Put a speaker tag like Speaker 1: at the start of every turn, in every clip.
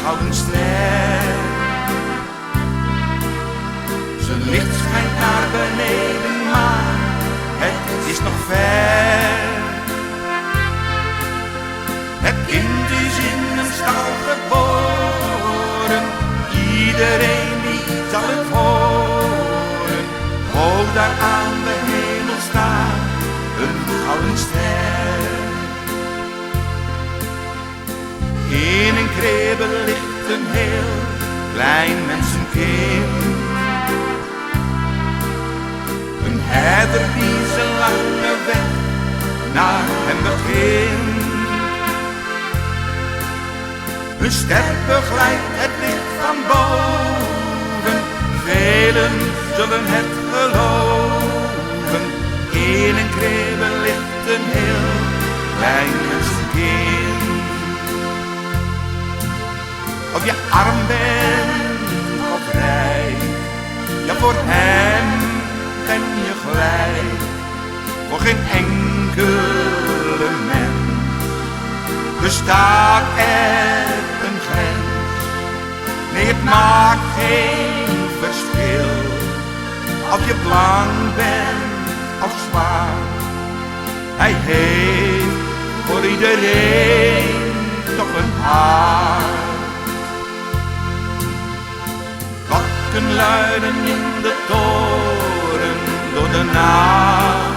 Speaker 1: gouden ster. Zijn licht schijnt naar beneden, maar het is nog ver. Het kind is in een stal geboren, iedereen die zal het horen. Hoog daar aan de hemel staat een gouden ster. In een kribbe ligt een heel klein mensenkind. Een herder die zijn lange weg naar hem begint. Een ster begeleidt het licht van boven, velen zullen het geloven. In een kribbe ligt een heel klein mensenkind. Of je arm bent of rijk, ja voor hem ben je gelijk. Voor geen enkele mens bestaat er een grens. Nee, het maakt geen verschil of je blank bent of zwaar. Hij heeft voor iedereen toch een hart. Klokken luiden in de toren door de nacht.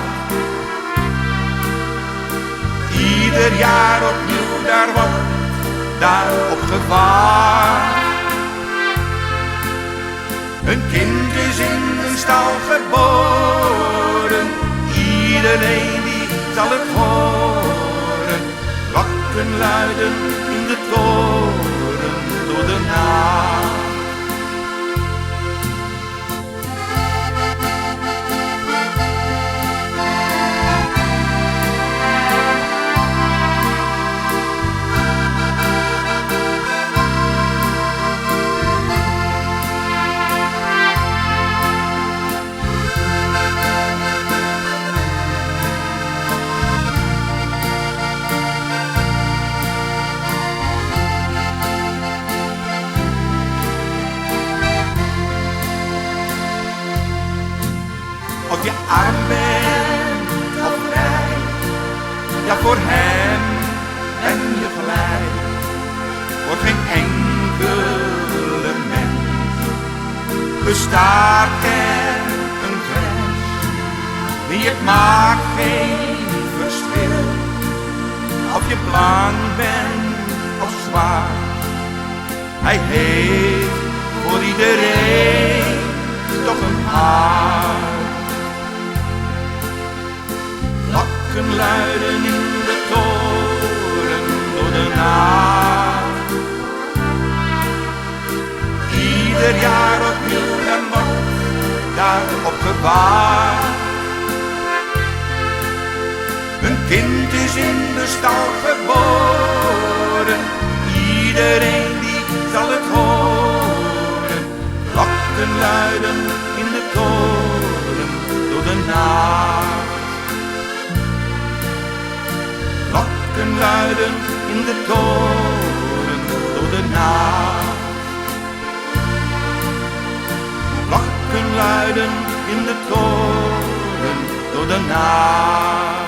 Speaker 1: Ieder jaar opnieuw daar wordt daarop gewaard. Een kind is in een stal geboren, iedereen die zal het horen. Klokken luiden in de toren door de nacht. Of je arm bent of rijk, ja voor hem ben je gelijk. Voor geen enkele mens bestaat er een grens. Nee, het maakt geen verschil of je blank bent of zwaar. Hij heeft voor iedereen toch een hart. Klokken luiden in de toren door de nacht. Ieder jaar opnieuw en wordt daarop gewaard. Een kind is in de stal geboren, iedereen die zal het horen. Klokken luiden in de toren door de nacht. Klokken luiden in de toren door de nacht. Klokken luiden in de toren door de nacht.